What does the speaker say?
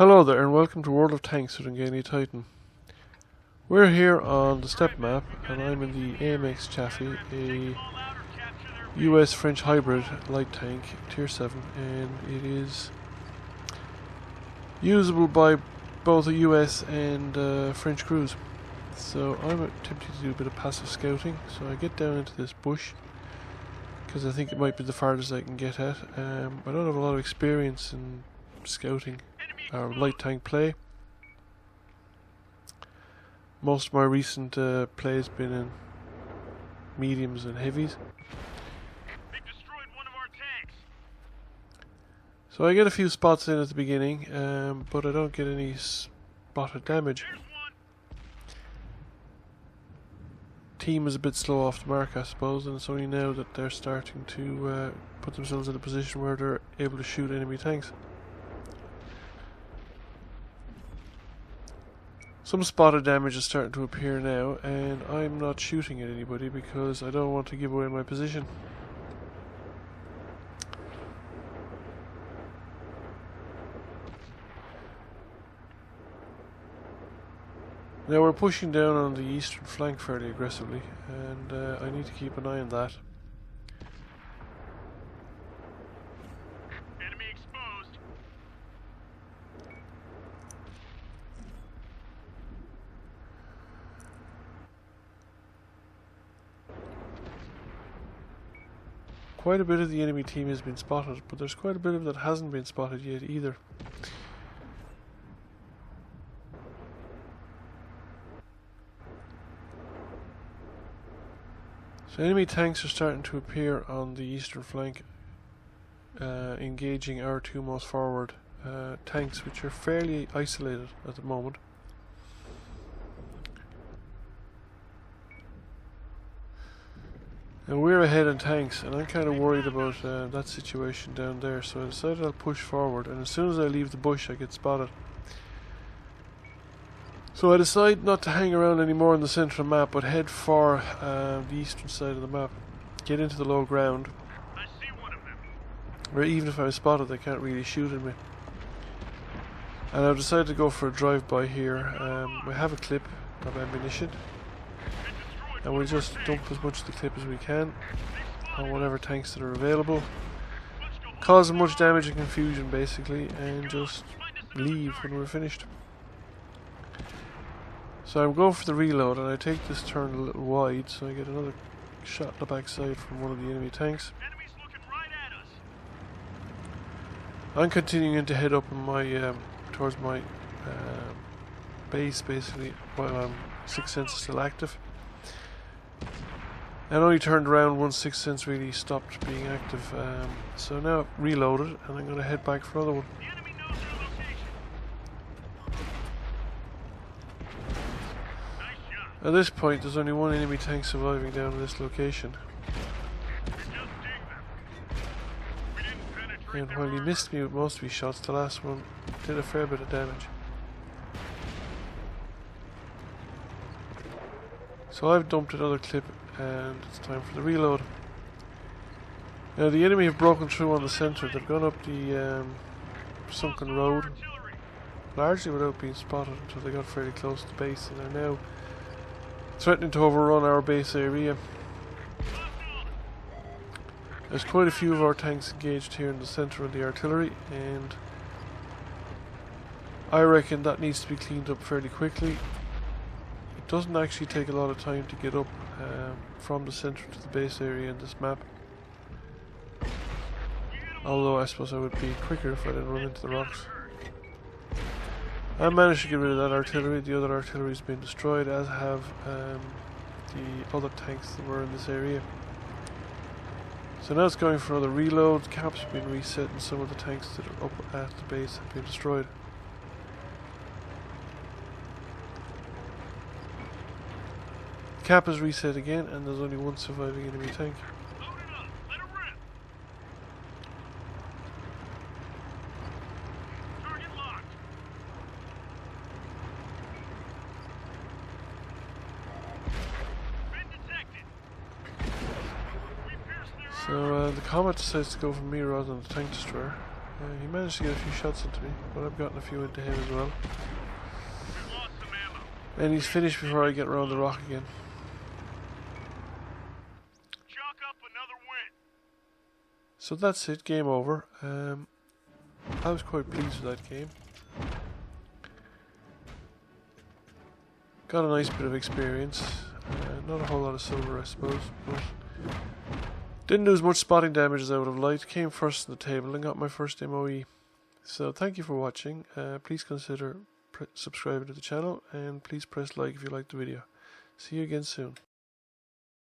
Hello there and welcome to World of Tanks with Engani Titan. We're here on the Steppe map and I'm in the AMX Chaffee, a US-French hybrid light tank, tier 7, and it is usable by both a US and French crews. So I'm attempting to do a bit of passive scouting, so I get down into this bush because I think it might be the farthest I can get at. I don't have a lot of experience in scouting or light tank play. Most of my recent play has been in mediums and heavies. They've destroyed one of our tanks. So I get a few spots in at the beginning, but I don't get any spotted damage. Team is a bit slow off the mark, I suppose, and it's only now that they're starting to put themselves in a position where they're able to shoot enemy tanks. Some spotted damage is starting to appear now, and I'm not shooting at anybody because I don't want to give away my position. Now we're pushing down on the eastern flank fairly aggressively, and I need to keep an eye on that. Enemy exposed. Quite a bit of the enemy team has been spotted, but there's quite a bit of it that hasn't been spotted yet either. So enemy tanks are starting to appear on the eastern flank, engaging our two most forward tanks, which are fairly isolated at the moment. And we're ahead in tanks, and I'm kind of worried about that situation down there, so I decided I'll push forward, and as soon as I leave the bush I get spotted. So I decide not to hang around anymore in the centre of the map, but head for the eastern side of the map. Get into the low ground, I see one of them. where even if I'm spotted they can't really shoot at me. And I've decided to go for a drive-by here. We have a clip of ammunition, and we'll just dump as much of the clip as we can on whatever tanks that are available, cause as much damage and confusion basically, and just leave when we're finished. So I'm going for the reload, and I take this turn a little wide so I get another shot in the backside from one of the enemy tanks. Enemies looking right at us. I'm continuing to head up in my towards my base basically while I'm Sixth Sense is still active. And only turned around once Sixth Sense really stopped being active. So now I've reloaded, and I'm going to head back for another one. The enemy knows our location. Nice shot. At this point there's only one enemy tank surviving down in this location. Just dig them. We didn't penetrate And their while he armor. missed me with most of his shots, the last one did a fair bit of damage. So I've dumped another clip, and it's time for the reload. Now the enemy have broken through on the centre. They've gone up the sunken road, Artillery. largely without being spotted until they got fairly close to the base, and they're now threatening to overrun our base area. There's quite a few of our tanks engaged here in the centre of the artillery, and I reckon that needs to be cleaned up fairly quickly. It doesn't actually take a lot of time to get up from the centre to the base area in this map, although I suppose I would be quicker if I didn't run into the rocks. I managed to get rid of that artillery. The other artillery has been destroyed, as have the other tanks that were in this area. So now it's going for another reload. Caps have been reset, and some of the tanks that are up at the base have been destroyed. Cap is reset again, and there's only one surviving enemy tank. Load it up. Let it rip. Target locked. Been detected. We pierced their armor. So the Comet decides to go for me rather than the tank destroyer. He managed to get a few shots into me, but I've gotten a few into him as well. We've lost some ammo. And he's finished before I get around the rock again. Chalk up another win. So that's it, game over. I was quite pleased with that game. Got a nice bit of experience. Not a whole lot of silver, I suppose, but didn't lose much spotting damage as I would have liked. Came first in the table and got my first MOE. So thank you for watching. Please consider subscribing to the channel, and please press like if you liked the video. See you again soon.